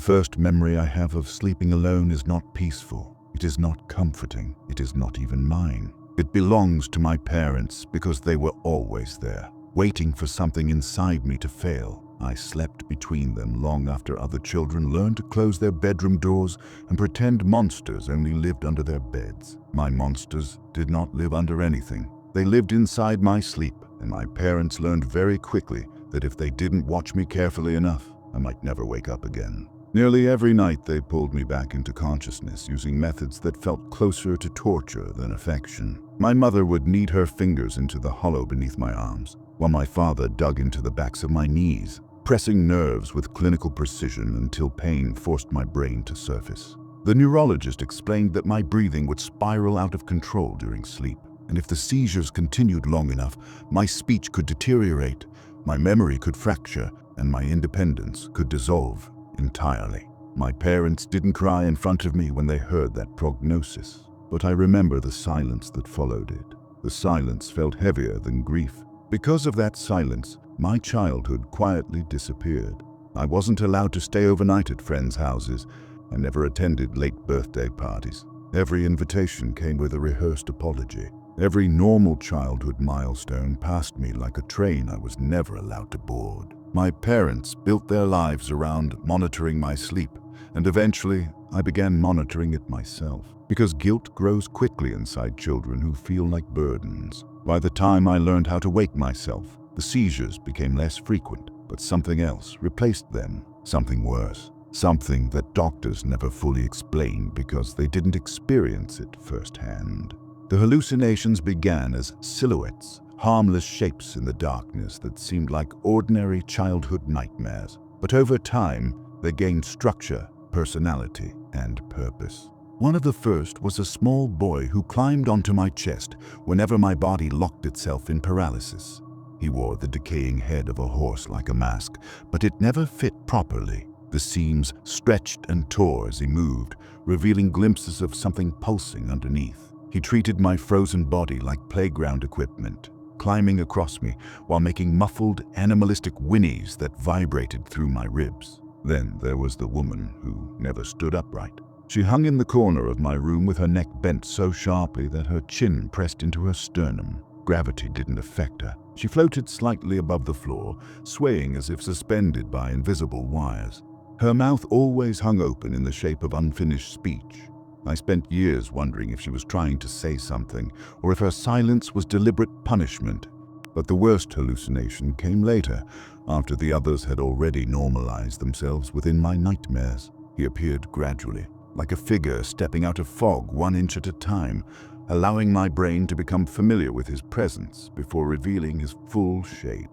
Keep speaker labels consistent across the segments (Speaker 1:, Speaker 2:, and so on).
Speaker 1: first memory I have of sleeping alone is not peaceful. It is not comforting. It is not even mine. It belongs to my parents because they were always there, waiting for something inside me to fail. I slept between them long after other children learned to close their bedroom doors and pretend monsters only lived under their beds. My monsters did not live under anything. They lived inside my sleep, and my parents learned very quickly that if they didn't watch me carefully enough, I might never wake up again. Nearly every night they pulled me back into consciousness using methods that felt closer to torture than affection. My mother would knead her fingers into the hollow beneath my arms, while my father dug into the backs of my knees, pressing nerves with clinical precision until pain forced my brain to surface. The neurologist explained that my breathing would spiral out of control during sleep, and if the seizures continued long enough, my speech could deteriorate, my memory could fracture, and my independence could dissolve entirely. My parents didn't cry in front of me when they heard that prognosis, but I remember the silence that followed it. The silence felt heavier than grief. Because of that silence, my childhood quietly disappeared. I wasn't allowed to stay overnight at friends' houses. I never attended late birthday parties. Every invitation came with a rehearsed apology. Every normal childhood milestone passed me like a train I was never allowed to board. My parents built their lives around monitoring my sleep, and eventually I began monitoring it myself, because guilt grows quickly inside children who feel like burdens. By the time I learned how to wake myself, the seizures became less frequent, but something else replaced them, something worse, something that doctors never fully explained because they didn't experience it firsthand. The hallucinations began as silhouettes, harmless shapes in the darkness that seemed like ordinary childhood nightmares. But over time, they gained structure, personality, and purpose. One of the first was a small boy who climbed onto my chest whenever my body locked itself in paralysis. He wore the decaying head of a horse like a mask, but it never fit properly. The seams stretched and tore as he moved, revealing glimpses of something pulsing underneath. He treated my frozen body like playground equipment, climbing across me while making muffled, animalistic whinnies that vibrated through my ribs. Then there was the woman who never stood upright. She hung in the corner of my room with her neck bent so sharply that her chin pressed into her sternum. Gravity didn't affect her. She floated slightly above the floor, swaying as if suspended by invisible wires. Her mouth always hung open in the shape of unfinished speech. I spent years wondering if she was trying to say something, or if her silence was deliberate punishment. But the worst hallucination came later, after the others had already normalized themselves within my nightmares. He appeared gradually, like a figure stepping out of fog 1 inch at a time, allowing my brain to become familiar with his presence before revealing his full shape.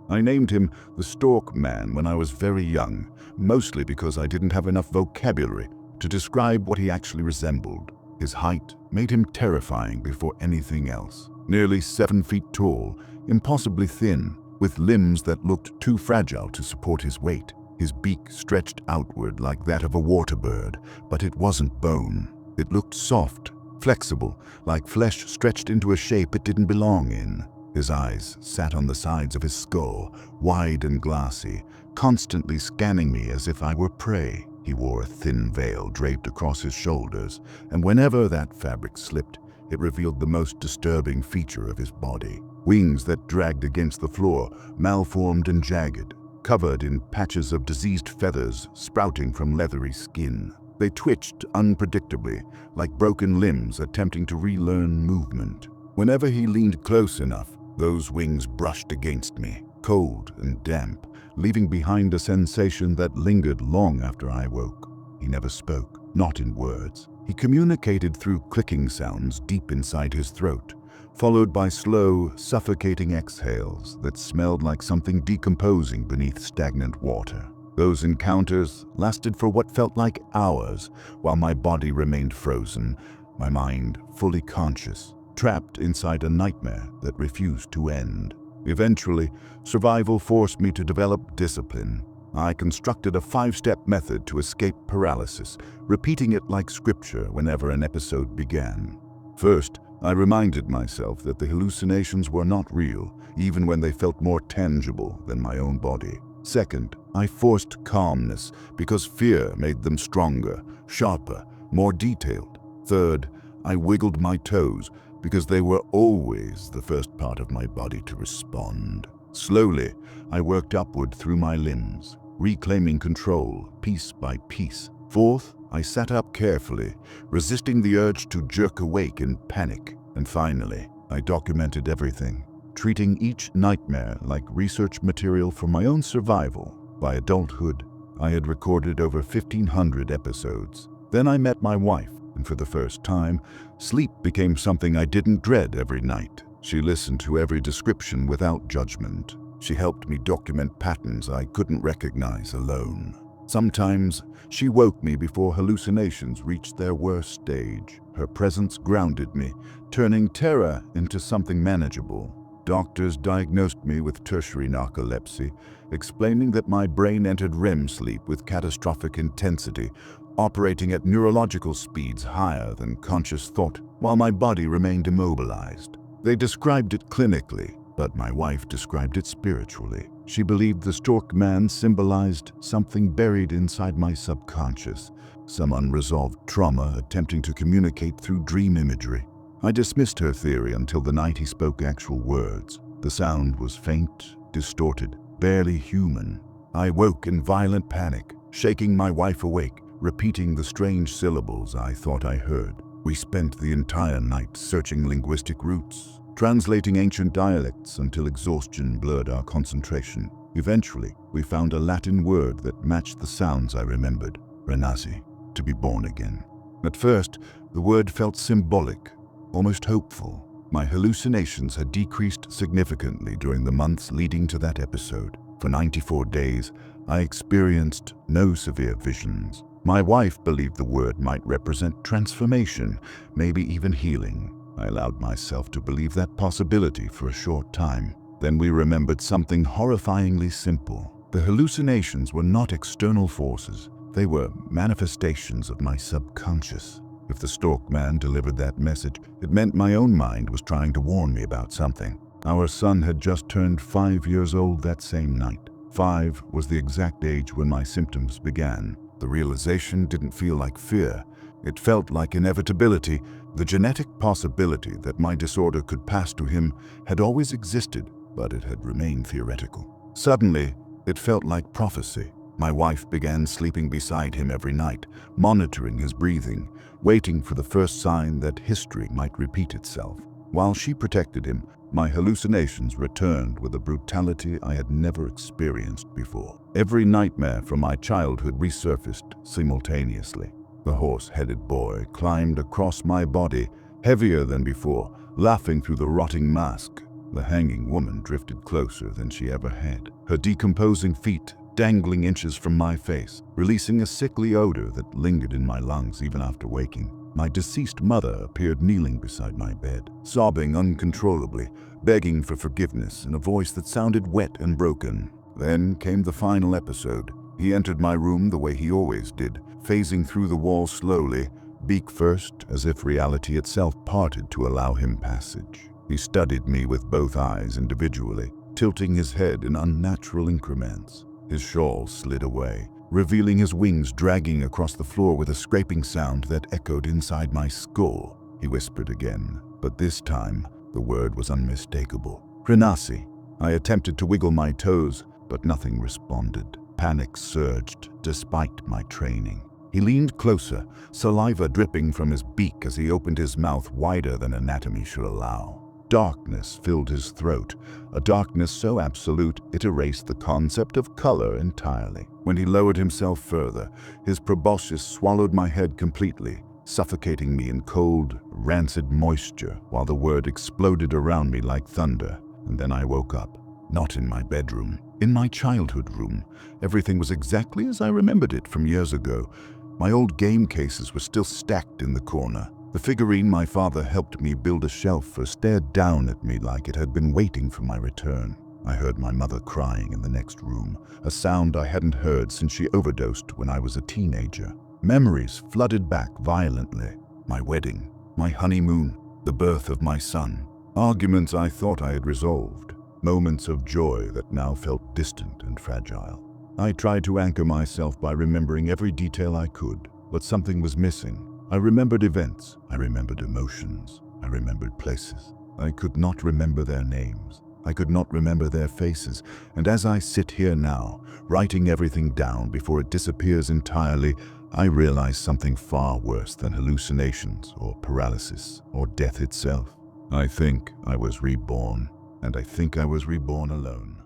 Speaker 1: I named him the Stork Man when I was very young, mostly because I didn't have enough vocabulary to describe what he actually resembled. His height made him terrifying before anything else. Nearly 7 feet tall, impossibly thin, with limbs that looked too fragile to support his weight. His beak stretched outward like that of a water bird, but it wasn't bone. It looked soft, flexible, like flesh stretched into a shape it didn't belong in. His eyes sat on the sides of his skull, wide and glassy, constantly scanning me as if I were prey. He wore a thin veil draped across his shoulders, and whenever that fabric slipped, it revealed the most disturbing feature of his body. Wings that dragged against the floor, malformed and jagged, covered in patches of diseased feathers sprouting from leathery skin. They twitched unpredictably, like broken limbs attempting to relearn movement. Whenever he leaned close enough, those wings brushed against me, cold and damp, leaving behind a sensation that lingered long after I woke. He never spoke, not in words. He communicated through clicking sounds deep inside his throat, followed by slow, suffocating exhales that smelled like something decomposing beneath stagnant water. Those encounters lasted for what felt like hours, while my body remained frozen, my mind fully conscious, trapped inside a nightmare that refused to end. Eventually, survival forced me to develop discipline. I constructed a 5-step method to escape paralysis, repeating it like scripture whenever an episode began. First, I reminded myself that the hallucinations were not real, even when they felt more tangible than my own body. Second, I forced calmness because fear made them stronger, sharper, more detailed. Third, I wiggled my toes because they were always the first part of my body to respond. Slowly, I worked upward through my limbs, reclaiming control piece by piece. Fourth, I sat up carefully, resisting the urge to jerk awake in panic. And finally, I documented everything, treating each nightmare like research material for my own survival. By adulthood, I had recorded over 1,500 episodes. Then I met my wife, and for the first time, sleep became something I didn't dread every night. She listened to every description without judgment. She helped me document patterns I couldn't recognize alone. Sometimes, she woke me before hallucinations reached their worst stage. Her presence grounded me, turning terror into something manageable. Doctors diagnosed me with tertiary narcolepsy, explaining that my brain entered REM sleep with catastrophic intensity, operating at neurological speeds higher than conscious thought, while my body remained immobilized. They described it clinically, but my wife described it spiritually. She believed the stork man symbolized something buried inside my subconscious, some unresolved trauma attempting to communicate through dream imagery. I dismissed her theory until the night he spoke actual words. The sound was faint, distorted, barely human. I woke in violent panic, shaking my wife awake, repeating the strange syllables I thought I heard. We spent the entire night searching linguistic roots, translating ancient dialects until exhaustion blurred our concentration. Eventually, we found a Latin word that matched the sounds I remembered, renasci, to be born again. At first, the word felt symbolic, almost hopeful. My hallucinations had decreased significantly during the months leading to that episode. For 94 days, I experienced no severe visions. My wife believed the word might represent transformation, maybe even healing. I allowed myself to believe that possibility for a short time. Then we remembered something horrifyingly simple. The hallucinations were not external forces. They were manifestations of my subconscious. If the stork man delivered that message, it meant my own mind was trying to warn me about something. Our son had just turned 5 years old that same night. 5 was the exact age when my symptoms began. The realization didn't feel like fear. It felt like inevitability. The genetic possibility that my disorder could pass to him had always existed, but it had remained theoretical. Suddenly, it felt like prophecy. My wife began sleeping beside him every night, monitoring his breathing, waiting for the first sign that history might repeat itself. While she protected him, my hallucinations returned with a brutality I had never experienced before. Every nightmare from my childhood resurfaced simultaneously. The horse-headed boy climbed across my body, heavier than before, laughing through the rotting mask. The hanging woman drifted closer than she ever had, her decomposing feet dangling inches from my face, releasing a sickly odor that lingered in my lungs even after waking. My deceased mother appeared kneeling beside my bed, sobbing uncontrollably, begging for forgiveness in a voice that sounded wet and broken. Then came the final episode. He entered my room the way he always did, phasing through the walls slowly, beak first, as if reality itself parted to allow him passage. He studied me with both eyes individually, tilting his head in unnatural increments. His shawl slid away, revealing his wings dragging across the floor with a scraping sound that echoed inside my skull. He whispered again, but this time the word was unmistakable. Renasci. I attempted to wiggle my toes, but nothing responded. Panic surged despite my training. He leaned closer, saliva dripping from his beak as he opened his mouth wider than anatomy should allow. Darkness filled his throat, a darkness so absolute it erased the concept of color entirely. When he lowered himself further, his proboscis swallowed my head completely, suffocating me in cold, rancid moisture while the word exploded around me like thunder. And then I woke up, not in my bedroom, in my childhood room. Everything was exactly as I remembered it from years ago. My old game cases were still stacked in the corner. The figurine my father helped me build a shelf for stared down at me like it had been waiting for my return. I heard my mother crying in the next room, a sound I hadn't heard since she overdosed when I was a teenager. Memories flooded back violently. My wedding, my honeymoon, the birth of my son. Arguments I thought I had resolved. moments of joy that now felt distant and fragile. I tried to anchor myself by remembering every detail I could, but something was missing. I remembered events, I remembered emotions, I remembered places. I could not remember their names. I could not remember their faces, and as I sit here now, writing everything down before it disappears entirely, I realize something far worse than hallucinations or paralysis or death itself. I think I was reborn, and I think I was reborn alone.